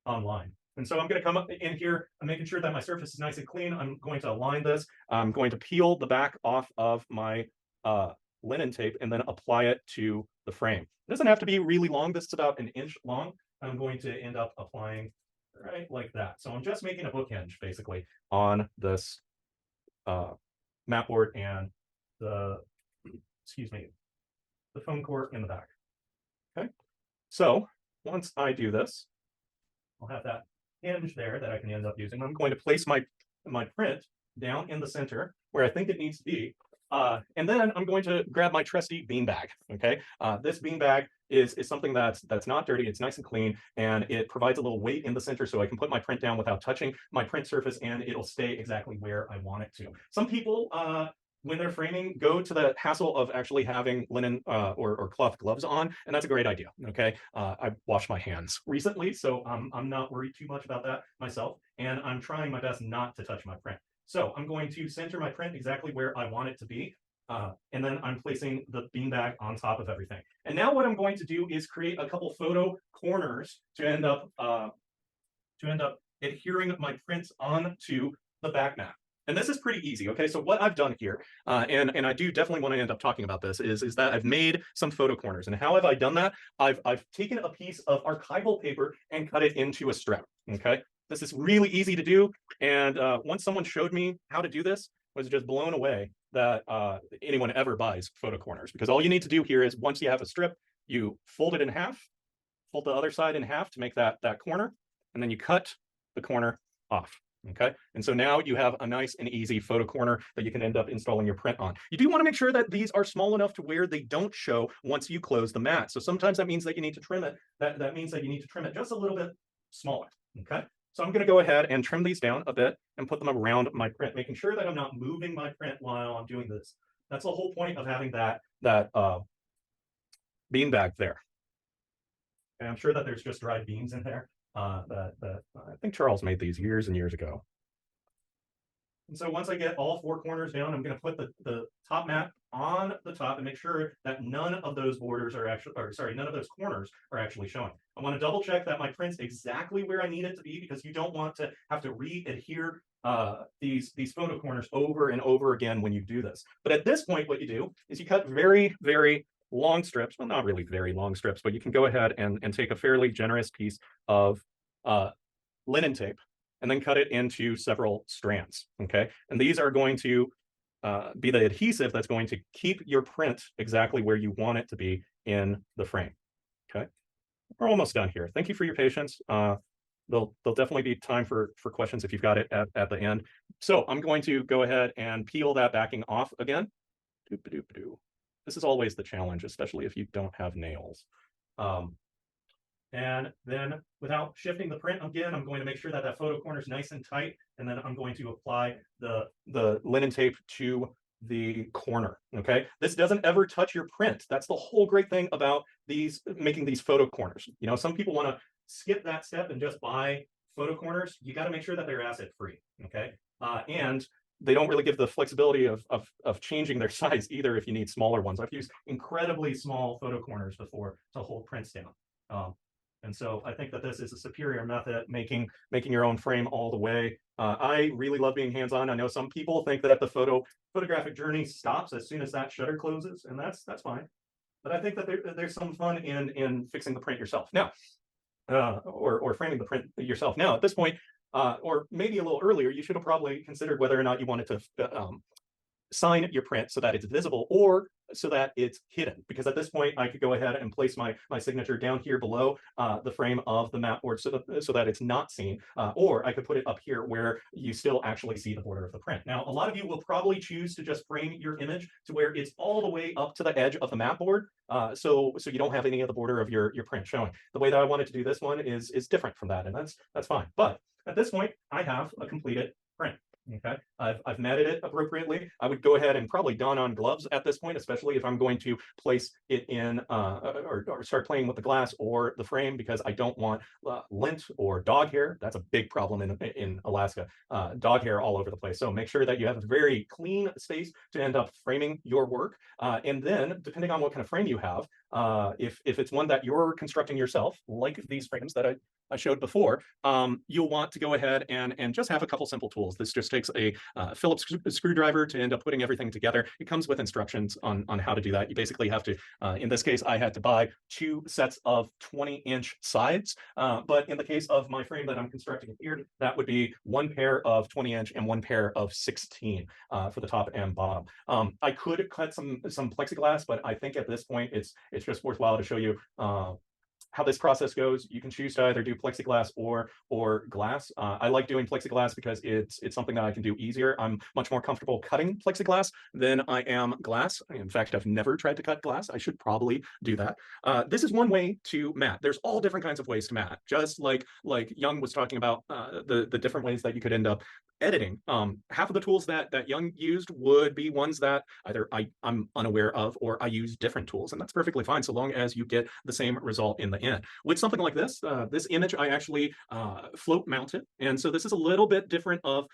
online. And so I'm going to come up in here. I'm making sure that my surface is nice and clean. I'm going to align this. I'm going to peel the back off of my linen tape and then apply it to the frame. It doesn't have to be really long. This is about 1 inch long. I'm going to end up applying right like that. So I'm just making a book hinge basically on this map board and the foam core in the back. Okay, so once I do this, I'll have that hinge there that I can end up using. I'm going to place my print down in the center where I think it needs to be. And then I'm going to grab my trusty beanbag. Okay, this beanbag is something that's not dirty. It's nice and clean, and it provides a little weight in the center, so I can put my print down without touching my print surface, and it'll stay exactly where I want it to. Some people, when they're framing, go to the hassle of actually having linen or cloth gloves on, and that's a great idea. Okay, I washed my hands recently, so I'm not worried too much about that myself, and I'm trying my best not to touch my print. So I'm going to center my print exactly where I want it to be. And then I'm placing the beanbag on top of everything. And now what I'm going to do is create a couple photo corners to end up adhering my prints onto the back map. And this is pretty easy. Okay, so what I've done here, and I do definitely want to end up talking about this, is that I've made some photo corners. And how have I done that? I've taken a piece of archival paper and cut it into a strip. Okay, this is really easy to do. And once someone showed me how to do this, I was just blown away that anyone ever buys photo corners, because all you need to do here is, once you have a strip, you fold it in half, fold the other side in half to make that corner, and then you cut the corner off. Okay, and so now you have a nice and easy photo corner that you can end up installing your print on. You do want to make sure that these are small enough to where they don't show once you close the mat. So sometimes that means that you need to trim it. That means that you need to trim it just a little bit smaller. Okay, so I'm going to go ahead and trim these down a bit and put them around my print, making sure that I'm not moving my print while I'm doing this. That's the whole point of having that beanbag there. And I'm sure that there's just dried beans in there. I think Charles made these years and years ago. And so once I get all 4 corners down, I'm going to put the top mat on the top and make sure that none of those borders are actually, none of those corners are actually showing. I want to double check that my print's exactly where I need it to be, because you don't want to have to re-adhere these photo corners over and over again when you do this. But at this point, what you do is you cut very, very long strips. Well, not really very long strips, but you can go ahead and take a fairly generous piece of linen tape and then cut it into several strands. Okay, and these are going to be the adhesive that's going to keep your print exactly where you want it to be in the frame. Okay, we're almost done here. Thank you for your patience. There'll definitely be time for questions if you've got it at the end. So I'm going to go ahead and peel that backing off again. This is always the challenge, especially if you don't have nails. And then without shifting the print again, I'm going to make sure that that photo corner is nice and tight. And then I'm going to apply the linen tape to the corner. Okay, this doesn't ever touch your print. That's the whole great thing about making these photo corners. You know, some people want to skip that step and just buy photo corners. You got to make sure that they're asset free. Okay, and they don't really give the flexibility of changing their size either if you need smaller ones. I've used incredibly small photo corners before to hold prints down. And so I think that this is a superior method, making your own frame all the way. I really love being hands-on. I know some people think that the photographic journey stops as soon as that shutter closes, and that's fine. But I think that there's some fun in fixing the print yourself now, or framing the print yourself. Now, at this point, or maybe a little earlier, you should have probably considered whether or not you wanted to sign your print so that it's visible or so that it's hidden, because at this point I could go ahead and place my signature down here below the frame of the map board so that it's not seen, or I could put it up here where you still actually see the border of the print. Now, a lot of you will probably choose to just frame your image to where it's all the way up to the edge of the map board, so you don't have any of the border of your print showing. The way that I wanted to do this one is different from that, and that's fine. But at this point, I have a completed print. Okay, I've matted it appropriately. I would go ahead and probably don on gloves at this point, especially if I'm going to place it in or start playing with the glass or the frame, because I don't want lint or dog hair. That's a big problem in Alaska, dog hair all over the place. So make sure that you have a very clean space to end up framing your work. And then, depending on what kind of frame you have, if it's one that you're constructing yourself, like these frames that I showed before, you'll want to go ahead and just have a couple simple tools. This just takes a Phillips screwdriver to end up putting everything together. It comes with instructions on how to do that. You basically have to, in this case, I had to buy 2 sets of 20-inch sides. But in the case of my frame that I'm constructing here, that would be 1 pair of 20-inch and 1 pair of 16 for the top and bottom. I could cut some plexiglass, but I think at this point it's just worthwhile to show you how this process goes. You can choose to either do plexiglass or glass. I like doing plexiglass because it's something that I can do easier. I'm much more comfortable cutting plexiglass than I am glass. In fact, I've never tried to cut glass. I should probably do that. This is one way to mat. There's all different kinds of ways to mat, just like Young was talking about the different ways that you could end up editing. Half of the tools that Young used would be ones that either I'm unaware of, or I use different tools, and that's perfectly fine so long as you get the same result in the end. With something like this, this image I actually float mounted, and so this is a little bit different of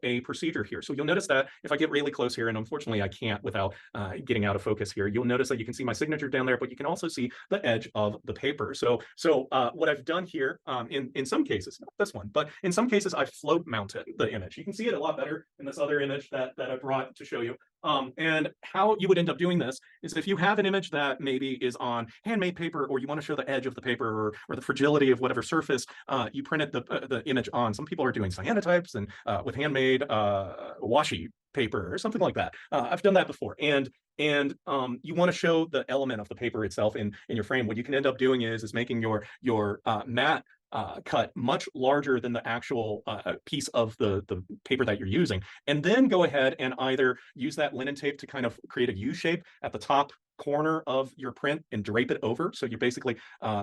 a procedure here. So you'll notice that if I get really close here, and unfortunately I can't without getting out of focus here, you'll notice that you can see my signature down there, but you can also see the edge of the paper. So what I've done here, in some cases, not this one, but in some cases I've float mounted the image. You can see it a lot better in this other image that I brought to show you. And how you would end up doing this is if you have an image that maybe is on handmade paper, or you want to show the edge of the paper or the fragility of whatever surface you printed the image on. Some people are doing cyanotypes and with handmade washi paper or something like that. I've done that before. And you want to show the element of the paper itself in your frame. What you can end up doing is making your matte cut much larger than the actual piece of the paper that you're using, and then go ahead and either use that linen tape to kind of create a U shape at the top corner of your print and drape it over. So you're basically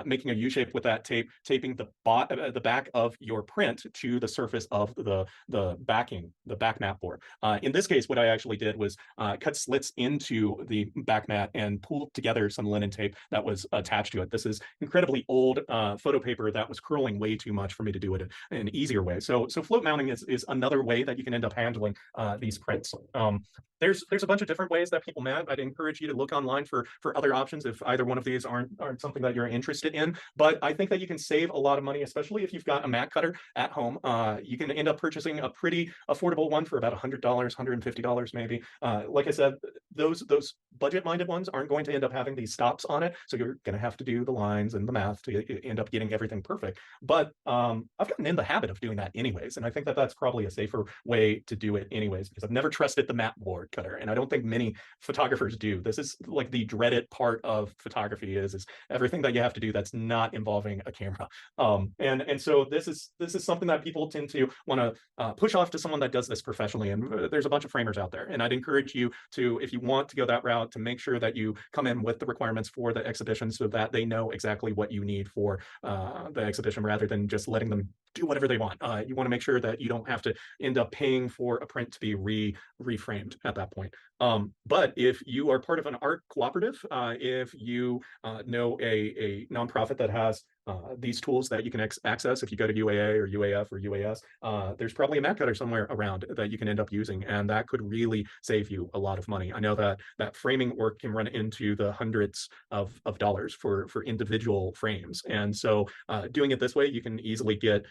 making a U shape with that tape, taping the back of your print to the surface of the back mat board. In this case, what I actually did was cut slits into the back mat and pulled together some linen tape that was attached to it. This is incredibly old photo paper that was curling way too much for me to do it in an easier way. So float mounting is another way that you can end up handling these prints. There's a bunch of different ways that people mat. I'd encourage you to look online for other options if either one of these aren't something that you're interested in. But I think that you can save a lot of money, especially if you've got a mat cutter at home. You can end up purchasing a pretty affordable one for about $100, $150 maybe. Like I said, those budget-minded ones aren't going to end up having these stops on it, so you're going to have to do the lines and the math to end up getting everything perfect. But I've gotten in the habit of doing that anyways, and I think that that's probably a safer way to do it anyways, because I've never trusted the mat board cutter, and I don't think many photographers do. This is like the dreaded part of photography is everything that you have to do that's not involving a camera. And so this is something that people tend to want to push off to someone that does this professionally, and there's a bunch of framers out there, and I'd encourage you to, if you want to go that route, out to make sure that you come in with the requirements for the exhibition so that they know exactly what you need for the exhibition rather than just letting them do whatever they want. You want to make sure that you don't have to end up paying for a print to be reframed at that point. But if you are part of an art cooperative, if you know a nonprofit that has these tools that you can access, if you go to UAA or UAF or UAS, there's probably a mat cutter somewhere around that you can end up using, and that could really save you a lot of money. I know that framing work can run into the hundreds of dollars for individual frames, and so doing it this way, you can easily get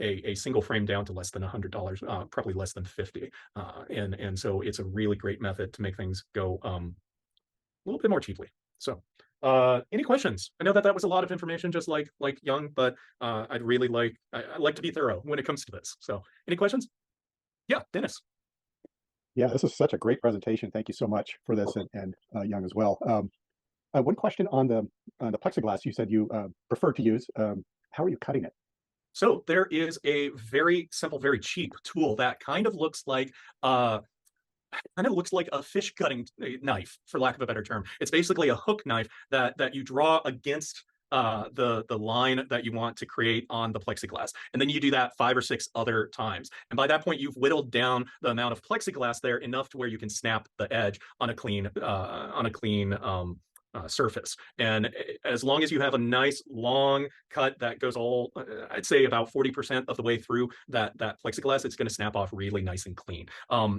a single frame down to less than $100, probably less than 50, and so it's a really great method to make things go a little bit more cheaply. So any questions? I know that was a lot of information, just like Young, but I like to be thorough when it comes to this. So any questions? Yeah, Dennis. Yeah, this is such a great presentation. Thank you so much for this, and Young as well. One question on the plexiglass you said you prefer to use. How are you cutting it? So there is a very simple, very cheap tool that kind of looks like a fish cutting knife, for lack of a better term. It's basically a hook knife that you draw against the line that you want to create on the plexiglass, and then you do that 5 or 6 other times. And by that point, you've whittled down the amount of plexiglass there enough to where you can snap the edge on a clean surface. And as long as you have a nice long cut that goes all, I'd say about 40% of the way through that plexiglass, it's going to snap off really nice and clean.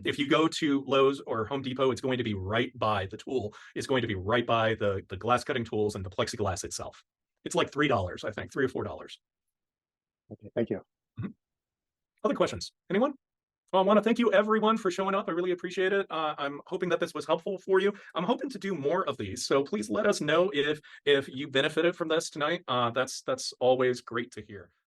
If you go to Lowe's or Home Depot, it's going to be right by the tool. It's going to be right by the glass cutting tools and the plexiglass itself. It's like $3, I think, $3 or $4. Okay, thank you. Other questions? Anyone? Well, I want to thank you everyone for showing up. I really appreciate it. I'm hoping that this was helpful for you. I'm hoping to do more of these, so please let us know if you benefited from this tonight. That's always great to hear.